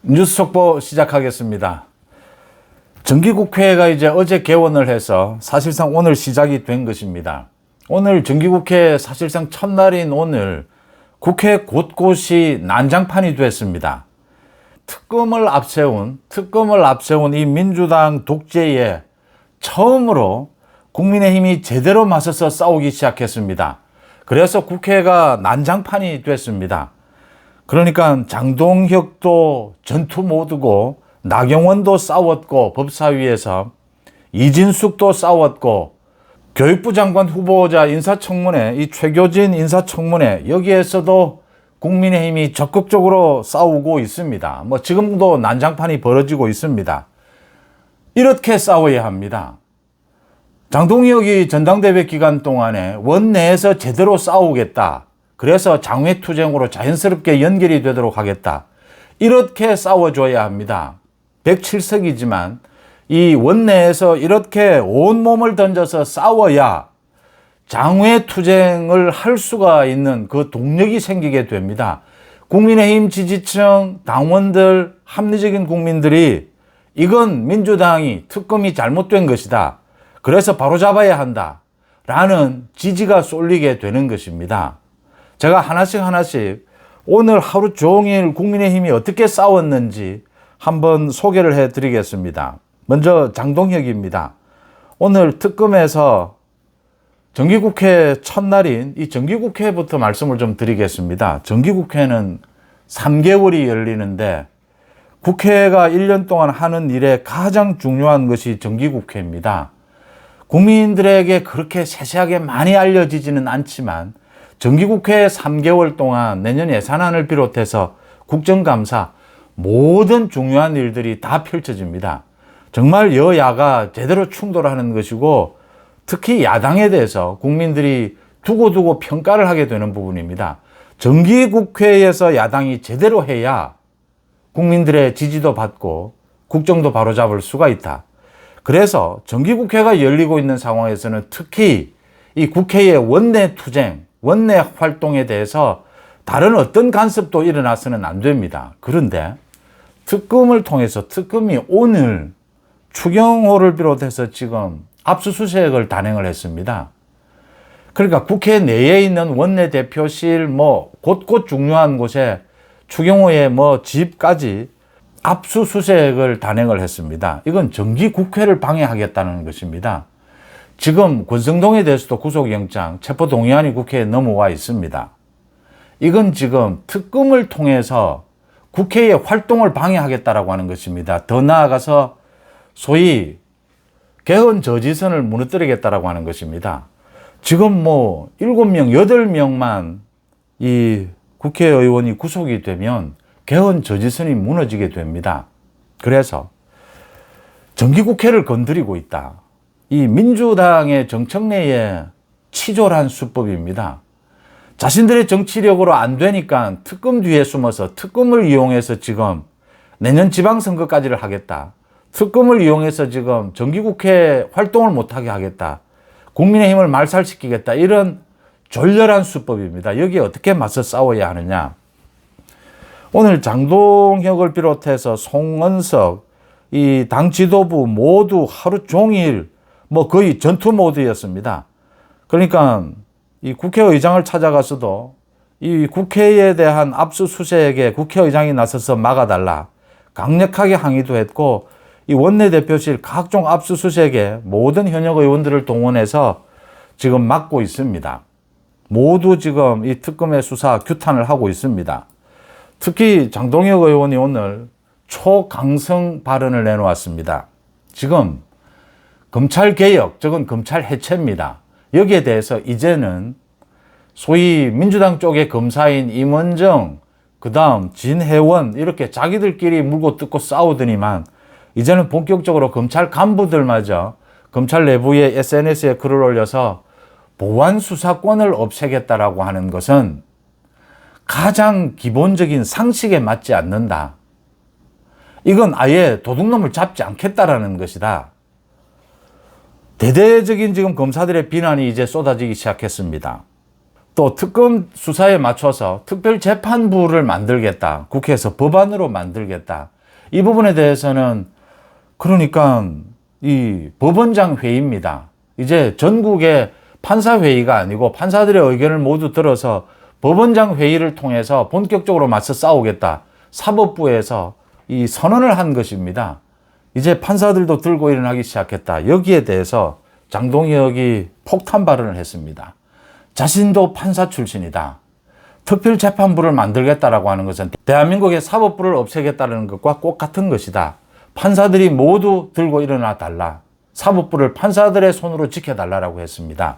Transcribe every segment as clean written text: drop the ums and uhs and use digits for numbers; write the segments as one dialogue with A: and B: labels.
A: 뉴스 속보 시작하겠습니다. 정기국회가 이제 어제 개원을 해서 사실상 오늘 시작이 된 것입니다. 오늘 정기국회 사실상 첫날인 오늘 국회 곳곳이 난장판이 됐습니다. 특검을 앞세운 이 민주당 독재에 처음으로 국민의힘이 제대로 맞서서 싸우기 시작했습니다. 그래서 국회가 난장판이 됐습니다. 그러니까 장동혁도 전투 모드고 나경원도 싸웠고 법사위에서 이진숙도 싸웠고 교육부 장관 후보자 인사청문회, 이 최교진 인사청문회 여기에서도 국민의힘이 적극적으로 싸우고 있습니다. 뭐 지금도 난장판이 벌어지고 있습니다. 이렇게 싸워야 합니다. 장동혁이 전당대회 기간 동안에 원내에서 제대로 싸우겠다. 그래서 장외투쟁으로 자연스럽게 연결이 되도록 하겠다. 이렇게 싸워줘야 합니다. 107석이지만 이 원내에서 이렇게 온몸을 던져서 싸워야 장외투쟁을 할 수가 있는 그 동력이 생기게 됩니다. 국민의힘 지지층, 당원들, 합리적인 국민들이 이건 민주당이 특검이 잘못된 것이다. 그래서 바로잡아야 한다. 라는 지지가 쏠리게 되는 것입니다. 제가 하나씩 오늘 하루 종일 국민의힘이 어떻게 싸웠는지 한번 소개를 해드리겠습니다. 먼저 장동혁입니다. 오늘 특검에서 정기국회 첫날인 이 정기국회부터 말씀을 좀 드리겠습니다. 정기국회는 3개월이 열리는데 국회가 1년 동안 하는 일에 가장 중요한 것이 정기국회입니다. 국민들에게 그렇게 세세하게 많이 알려지지는 않지만 정기국회 3개월 동안 내년 예산안을 비롯해서 국정감사 모든 중요한 일들이 다 펼쳐집니다. 정말 여야가 제대로 충돌하는 것이고 특히 야당에 대해서 국민들이 두고두고 평가를 하게 되는 부분입니다. 정기국회에서 야당이 제대로 해야 국민들의 지지도 받고 국정도 바로잡을 수가 있다. 그래서 정기국회가 열리고 있는 상황에서는 특히 이 국회의 원내 투쟁, 원내 활동에 대해서 다른 어떤 간섭도 일어나서는 안 됩니다. 그런데 특검을 통해서 특검이 오늘 추경호를 비롯해서 지금 압수수색을 단행을 했습니다. 그러니까 국회 내에 있는 원내대표실 곳곳 중요한 곳에 추경호의 집까지 압수수색을 단행을 했습니다. 이건 정기국회를 방해하겠다는 것입니다. 지금 권성동에 대해서도 구속영장, 체포동의안이 국회에 넘어와 있습니다. 이건 지금 특검을 통해서 국회의 활동을 방해하겠다라고 하는 것입니다. 더 나아가서 소위 개헌 저지선을 무너뜨리겠다라고 하는 것입니다. 지금 7명, 8명만 이 국회의원이 구속이 되면 개헌 저지선이 무너지게 됩니다. 그래서 정기국회를 건드리고 있다. 이 민주당의 정청래의 치졸한 수법입니다. 자신들의 정치력으로 안 되니까 특검 뒤에 숨어서 특검을 이용해서 지금 내년 지방선거까지를 하겠다. 특검을 이용해서 지금 정기국회 활동을 못하게 하겠다. 국민의힘을 말살시키겠다. 이런 졸렬한 수법입니다. 여기에 어떻게 맞서 싸워야 하느냐. 오늘 장동혁을 비롯해서 송은석, 이 당 지도부 모두 하루 종일 거의 전투 모드였습니다. 그러니까 이 국회의장을 찾아가서도 이 국회에 대한 압수수색에 국회의장이 나서서 막아달라. 강력하게 항의도 했고 이 원내대표실 각종 압수수색에 모든 현역 의원들을 동원해서 지금 막고 있습니다. 모두 지금 이 특검의 수사 규탄을 하고 있습니다. 특히 장동혁 의원이 오늘 초강성 발언을 내놓았습니다. 지금 검찰개혁, 저건 검찰 해체입니다. 여기에 대해서 이제는 소위 민주당 쪽의 검사인 임원정, 그 다음 진혜원 이렇게 자기들끼리 물고 뜯고 싸우더니만 이제는 본격적으로 검찰 간부들마저 검찰 내부의 SNS에 글을 올려서 보안 수사권을 없애겠다라고 하는 것은 가장 기본적인 상식에 맞지 않는다. 이건 아예 도둑놈을 잡지 않겠다라는 것이다. 대대적인 지금 검사들의 비난이 이제 쏟아지기 시작했습니다. 또 특검 수사에 맞춰서 특별재판부를 만들겠다. 국회에서 법안으로 만들겠다. 이 부분에 대해서는 그러니까 이 법원장 회의입니다. 이제 전국의 판사 회의가 아니고 판사들의 의견을 모두 들어서 법원장 회의를 통해서 본격적으로 맞서 싸우겠다. 사법부에서 이 선언을 한 것입니다. 이제 판사들도 들고 일어나기 시작했다. 여기에 대해서 장동혁이 폭탄 발언을 했습니다. 자신도 판사 출신이다. 특별재판부를 만들겠다라고 하는 것은 대한민국의 사법부를 없애겠다는 것과 똑같은 것이다. 판사들이 모두 들고 일어나 달라. 사법부를 판사들의 손으로 지켜달라고 했습니다.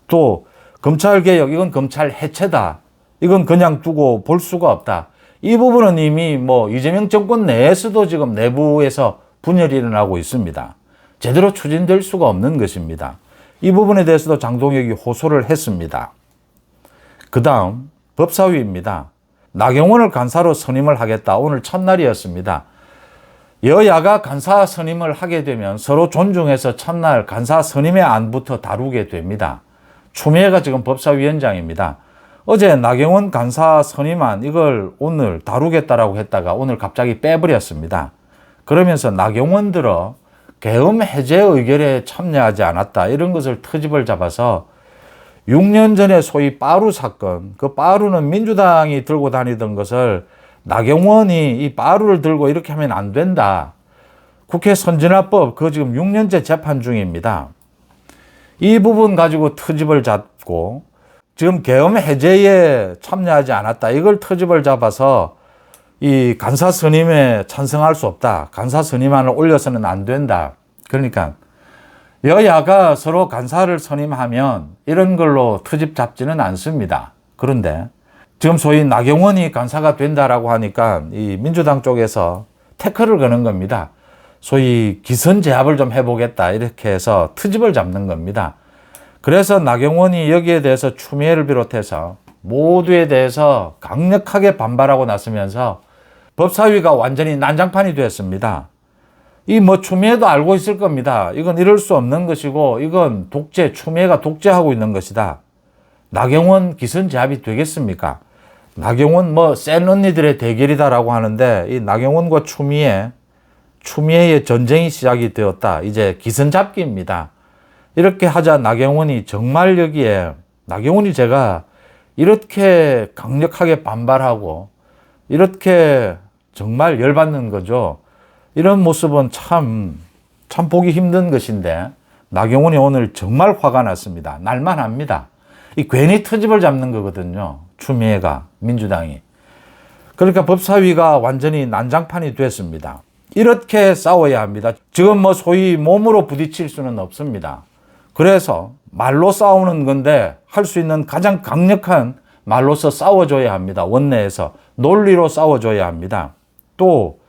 A: 또 검찰개혁, 이건 검찰 해체다. 이건 그냥 두고 볼 수가 없다. 이 부분은 이미 이재명 정권 내에서도 지금 내부에서 분열이 일어나고 있습니다. 제대로 추진될 수가 없는 것입니다. 이 부분에 대해서도 장동혁이 호소를 했습니다. 그 다음 법사위입니다. 나경원을 간사로 선임을 하겠다. 오늘 첫날이었습니다. 여야가 간사 선임을 하게 되면 서로 존중해서 첫날 간사 선임의 안부터 다루게 됩니다. 추미애가 지금 법사위원장입니다. 어제 나경원 간사 선임안 이걸 오늘 다루겠다라고 했다가 오늘 갑자기 빼버렸습니다. 그러면서 나경원 들어 계엄 해제 의결에 참여하지 않았다. 이런 것을 트집을 잡아서 6년 전에 소위 빠루 사건, 그 빠루는 민주당이 들고 다니던 것을 나경원이 이 빠루를 들고 이렇게 하면 안 된다. 국회 선진화법 그거 지금 6년째 재판 중입니다. 이 부분 가지고 트집을 잡고 지금 계엄 해제에 참여하지 않았다. 이걸 트집을 잡아서 이 간사 선임에 찬성할 수 없다. 간사 선임안을 올려서는 안 된다. 그러니까 여야가 서로 간사를 선임하면 이런 걸로 트집 잡지는 않습니다. 그런데 지금 소위 나경원이 간사가 된다라고 하니까 이 민주당 쪽에서 태클을 거는 겁니다. 소위 기선제압을 좀 해보겠다. 이렇게 해서 트집을 잡는 겁니다. 그래서 나경원이 여기에 대해서 추미애를 비롯해서 모두에 대해서 강력하게 반발하고 나서면서 법사위가 완전히 난장판이 되었습니다. 이 추미애도 알고 있을 겁니다. 이건 이럴 수 없는 것이고 이건 독재, 추미애가 독재하고 있는 것이다. 나경원 기선제압이 되겠습니까? 나경원 센 언니들의 대결이다라고 하는데 이 나경원과 추미애의 전쟁이 시작이 되었다. 이제 기선잡기입니다. 이렇게 하자 나경원이 정말 여기에 나경원이 제가 이렇게 강력하게 반발하고 이렇게 정말 열받는 거죠. 이런 모습은 참 보기 힘든 것인데 나경원이 오늘 정말 화가 났습니다. 날만합니다. 이 괜히 트집을 잡는 거거든요. 추미애가 민주당이. 그러니까 법사위가 완전히 난장판이 됐습니다. 이렇게 싸워야 합니다. 지금 소위 몸으로 부딪힐 수는 없습니다. 그래서 말로 싸우는 건데 할 수 있는 가장 강력한 말로서 싸워줘야 합니다. 원내에서 논리로 싸워줘야 합니다. 또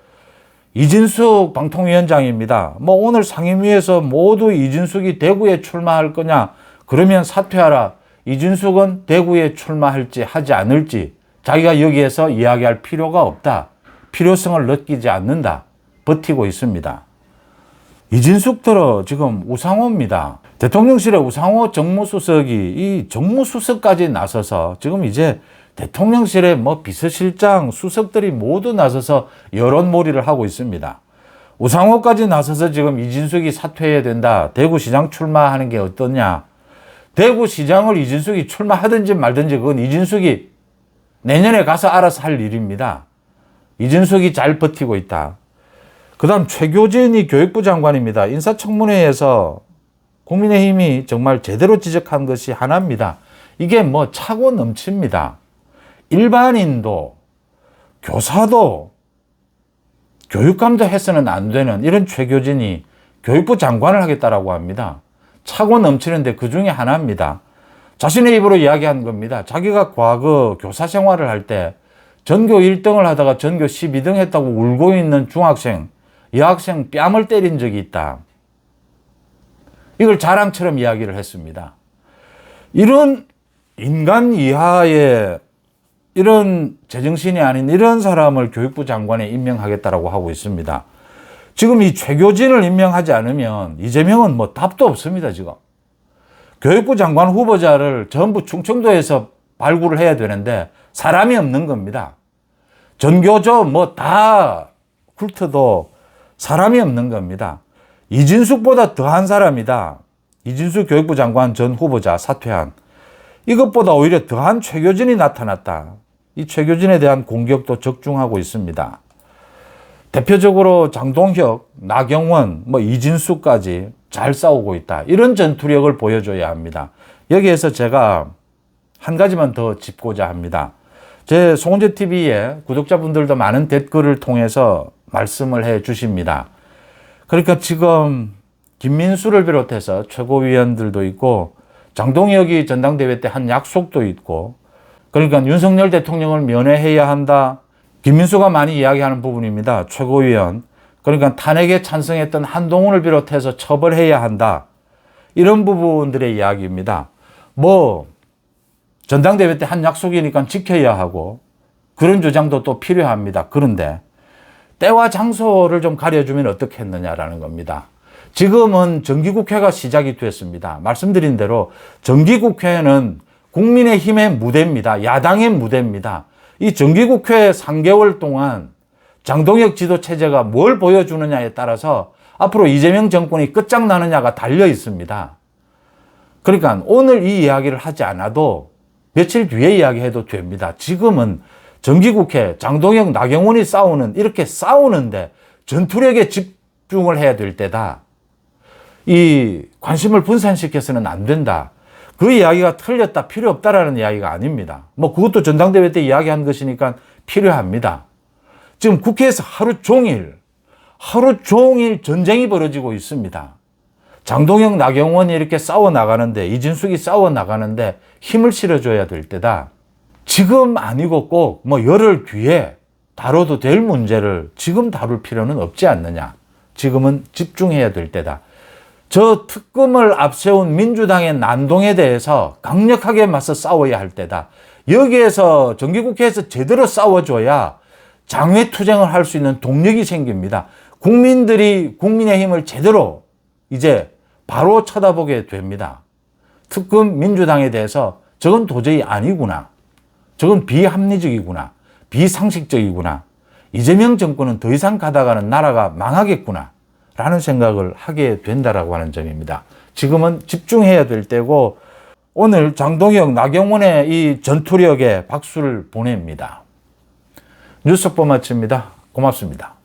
A: 이진숙 방통위원장입니다. 오늘 상임위에서 모두 이진숙이 대구에 출마할 거냐? 그러면 사퇴하라. 이진숙은 대구에 출마할지 하지 않을지 자기가 여기에서 이야기할 필요가 없다. 필요성을 느끼지 않는다. 버티고 있습니다. 이진숙 들어 지금 우상호입니다. 대통령실의 우상호 정무수석이 이 정무수석까지 나서서 지금 이제 대통령실의 비서실장 수석들이 모두 나서서 여론몰이를 하고 있습니다. 우상호까지 나서서 지금 이진숙이 사퇴해야 된다. 대구시장 출마하는 게 어떠냐. 대구시장을 이진숙이 출마하든지 말든지 그건 이진숙이 내년에 가서 알아서 할 일입니다. 이진숙이 잘 버티고 있다. 그 다음 최교진이 교육부 장관입니다. 인사청문회에서 국민의힘이 정말 제대로 지적한 것이 하나입니다. 이게 차고 넘칩니다. 일반인도 교사도 교육감도 해서는 안 되는 이런 최교진이 교육부 장관을 하겠다라고 합니다. 차고 넘치는데 그 중에 하나입니다. 자신의 입으로 이야기한 겁니다. 자기가 과거 교사 생활을 할 때 전교 1등을 하다가 전교 12등 했다고 울고 있는 중학생, 여학생 뺨을 때린 적이 있다. 이걸 자랑처럼 이야기를 했습니다. 이런 인간 이하의 이런 제정신이 아닌 이런 사람을 교육부 장관에 임명하겠다라고 하고 있습니다. 지금 이 최교진을 임명하지 않으면 이재명은 답도 없습니다, 지금. 교육부 장관 후보자를 전부 충청도에서 발굴을 해야 되는데 사람이 없는 겁니다. 전교조 다 훑어도 사람이 없는 겁니다. 이진숙보다 더한 사람이다. 이진숙 교육부 장관 전 후보자 사퇴한. 이것보다 오히려 더한 최교진이 나타났다. 이 최교진에 대한 공격도 적중하고 있습니다. 대표적으로 장동혁, 나경원, 이진숙까지 잘 싸우고 있다. 이런 전투력을 보여줘야 합니다. 여기에서 제가 한 가지만 더 짚고자 합니다. 제 송은재 TV에 구독자분들도 많은 댓글을 통해서 말씀을 해 주십니다. 그러니까 지금 김민수를 비롯해서 최고위원들도 있고 장동혁이 전당대회 때 한 약속도 있고 그러니까 윤석열 대통령을 면회해야 한다. 김민수가 많이 이야기하는 부분입니다. 최고위원. 그러니까 탄핵에 찬성했던 한동훈을 비롯해서 처벌해야 한다. 이런 부분들의 이야기입니다. 전당대회 때 한 약속이니까 지켜야 하고 그런 주장도 또 필요합니다. 그런데 때와 장소를 좀 가려주면 어떻겠느냐라는 겁니다. 지금은 정기국회가 시작이 됐습니다. 말씀드린 대로 정기국회는 국민의힘의 무대입니다. 야당의 무대입니다. 이 정기국회 3개월 동안 장동혁 지도체제가 뭘 보여주느냐에 따라서 앞으로 이재명 정권이 끝장나느냐가 달려 있습니다. 그러니까 오늘 이 이야기를 하지 않아도 며칠 뒤에 이야기해도 됩니다. 지금은 정기국회 장동혁, 나경원이 이렇게 싸우는데 전투력에 집중을 해야 될 때다. 이 관심을 분산시켜서는 안 된다. 그 이야기가 틀렸다, 필요 없다라는 이야기가 아닙니다. 그것도 전당대회 때 이야기한 것이니까 필요합니다. 지금 국회에서 하루 종일 전쟁이 벌어지고 있습니다. 장동혁, 나경원이 이렇게 싸워 나가는데, 이진숙이 싸워 나가는데 힘을 실어줘야 될 때다. 지금 아니고 꼭 열흘 뒤에 다뤄도 될 문제를 지금 다룰 필요는 없지 않느냐. 지금은 집중해야 될 때다. 저 특검을 앞세운 민주당의 난동에 대해서 강력하게 맞서 싸워야 할 때다. 여기에서 정기국회에서 제대로 싸워줘야 장외투쟁을 할 수 있는 동력이 생깁니다. 국민들이 국민의힘을 제대로 이제 바로 쳐다보게 됩니다. 특검 민주당에 대해서 저건 도저히 아니구나. 저건 비합리적이구나. 비상식적이구나. 이재명 정권은 더 이상 가다가는 나라가 망하겠구나. 라는 생각을 하게 된다라고 하는 점입니다. 지금은 집중해야 될 때고 오늘 장동혁, 나경원의 이 전투력에 박수를 보냅니다. 뉴스 속보 마칩니다. 고맙습니다.